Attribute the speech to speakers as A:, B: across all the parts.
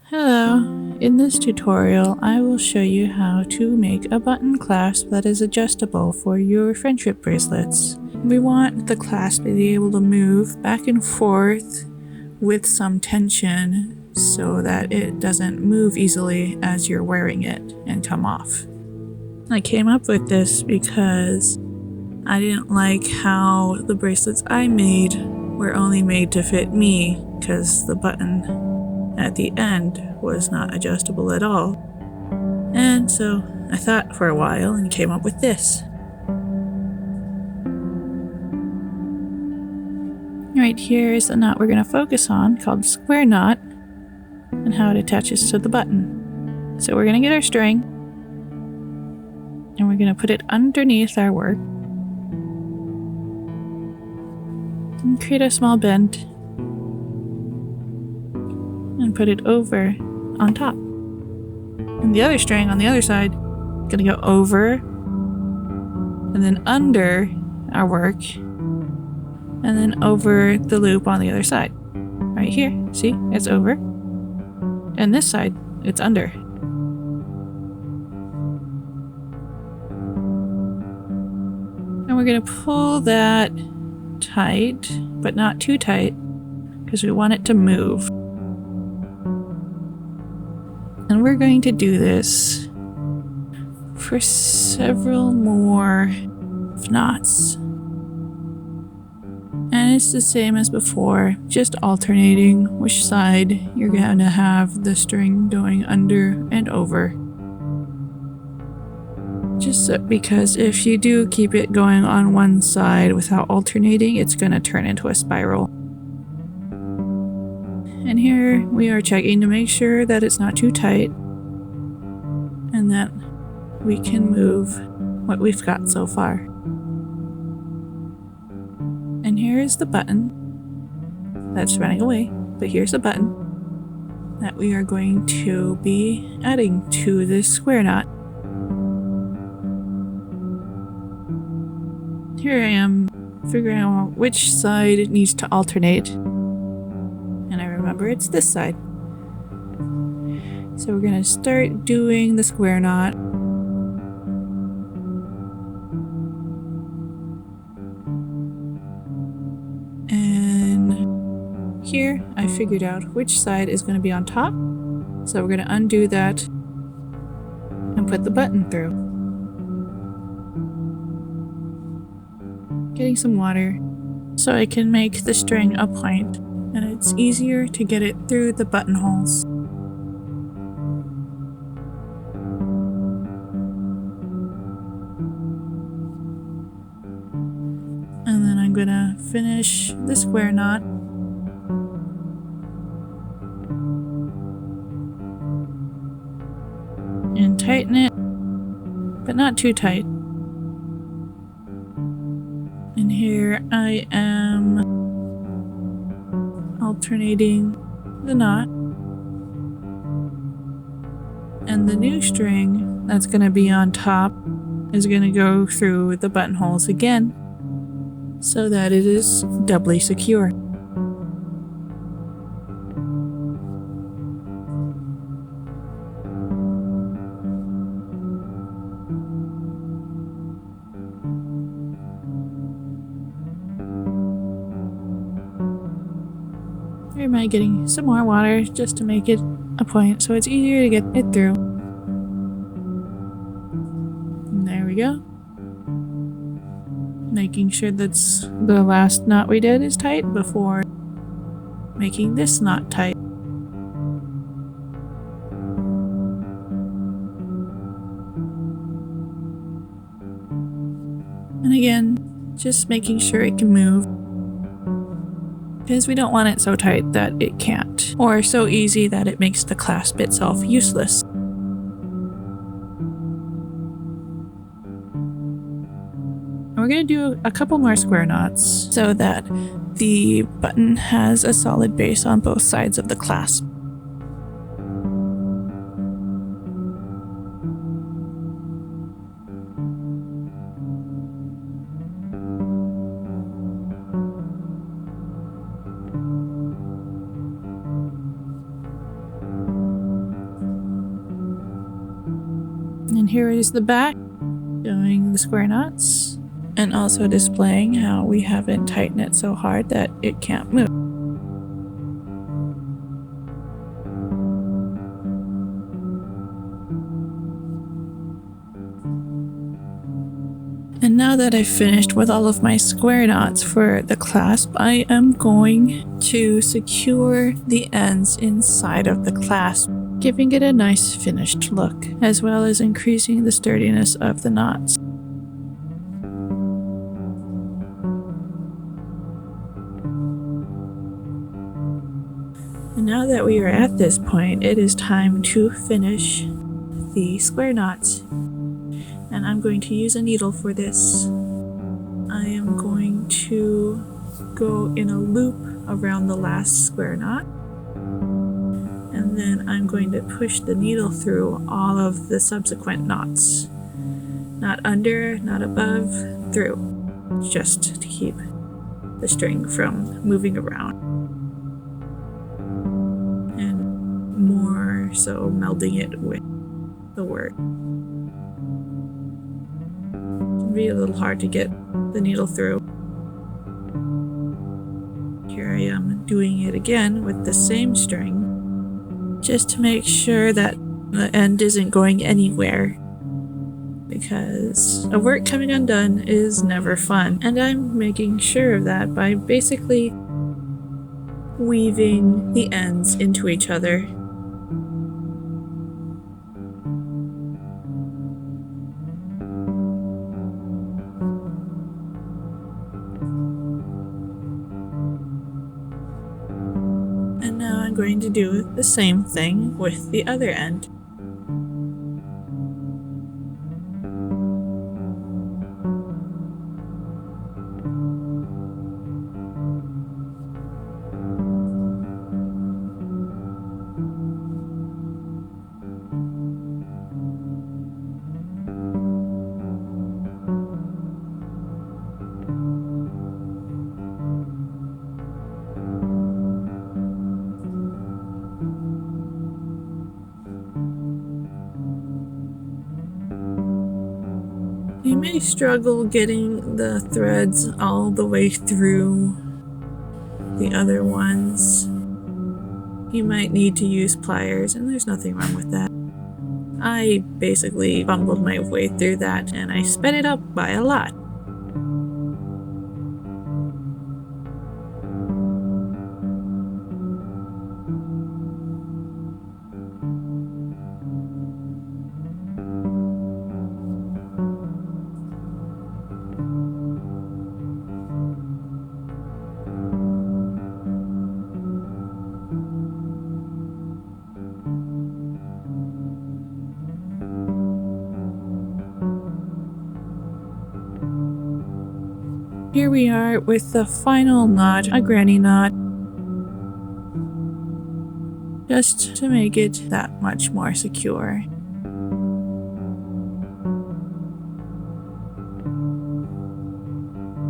A: Hello, in this tutorial I will show you how to make a button clasp that is adjustable for your friendship bracelets. We want the clasp to be able to move back and forth with some tension so that it doesn't move easily as you're wearing it and come off. I came up with this because I didn't like how the bracelets I made were only made to fit me because the button at the end was not adjustable at all. And so I thought for a while and came up with this. Right here is the knot we're going to focus on, called square knot, and how it attaches to the button. So we're going to get our string and we're going to put it underneath our work and create a small bend and put it over on top. And the other string on the other side is going to go over and then under our work and then over the loop on the other side. Right here, see, it's over. And this side, it's under. And we're going to pull that tight, but not too tight, because we want it to move. And we're going to do this for several more knots. And it's the same as before, just alternating which side you're going to have the string going under and over. Just because if you do keep it going on one side without alternating, it's going to turn into a spiral. And here we are checking to make sure that it's not too tight and that we can move what we've got so far. And here is the button that's running away, but here's the button that we are going to be adding to this square knot. Here I am figuring out which side it needs to alternate. And I remember it's this side. So we're going to start doing the square knot. And here I figured out which side is going to be on top. So we're going to undo that and put the button through. Getting some water so I can make the string a point. And it's easier to get it through the buttonholes. And then I'm gonna finish the square knot. And tighten it, but not too tight. And here I am alternating the knot, and the new string that's going to be on top is going to go through the buttonholes again so that it is doubly secure. Here am I getting some more water just to make it a point so it's easier to get it through. And there we go. Making sure that's the last knot we did is tight before making this knot tight. And again, just making sure it can move, because we don't want it so tight that it can't, or so easy that it makes the clasp itself useless. And we're going to do a couple more square knots so that the button has a solid base on both sides of the clasp. And here is the back, showing the square knots, and also displaying how we haven't tightened it so hard that it can't move. And now that I've finished with all of my square knots for the clasp, I am going to secure the ends inside of the clasp, giving it a nice finished look, as well as increasing the sturdiness of the knots. And now that we are at this point, it is time to finish the square knots. And I'm going to use a needle for this. I am going to go in a loop around the last square knot. And then I'm going to push the needle through all of the subsequent knots. Not under, not above, through. Just to keep the string from moving around. And more so melding it with the word. Be a little hard to get the needle through. Here I am doing it again with the same string, just to make sure that the end isn't going anywhere, because a work coming undone is never fun, and I'm making sure of that by basically weaving the ends into each other. And now I'm going to do the same thing with the other end. You may struggle getting the threads all the way through the other ones. You might need to use pliers, and there's nothing wrong with that. I basically bumbled my way through that, and I sped it up by a lot. Here we are with the final knot, a granny knot, just to make it that much more secure.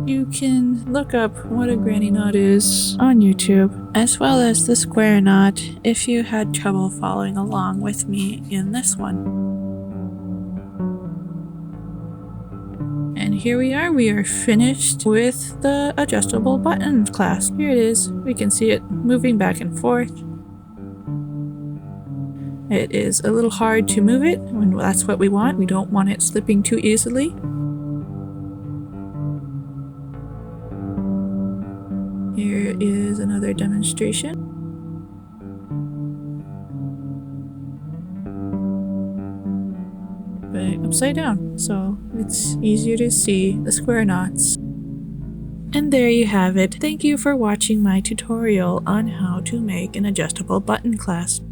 A: You can look up what a granny knot is on YouTube, as well as the square knot if you had trouble following along with me in this one. And here we are finished with the adjustable button clasp. Here it is. We can see it moving back and forth. It is a little hard to move it, and that's what we want. We don't want it slipping too easily. Here is another demonstration. But upside down, so it's easier to see the square knots. And there you have it. Thank you for watching my tutorial on how to make an adjustable button clasp.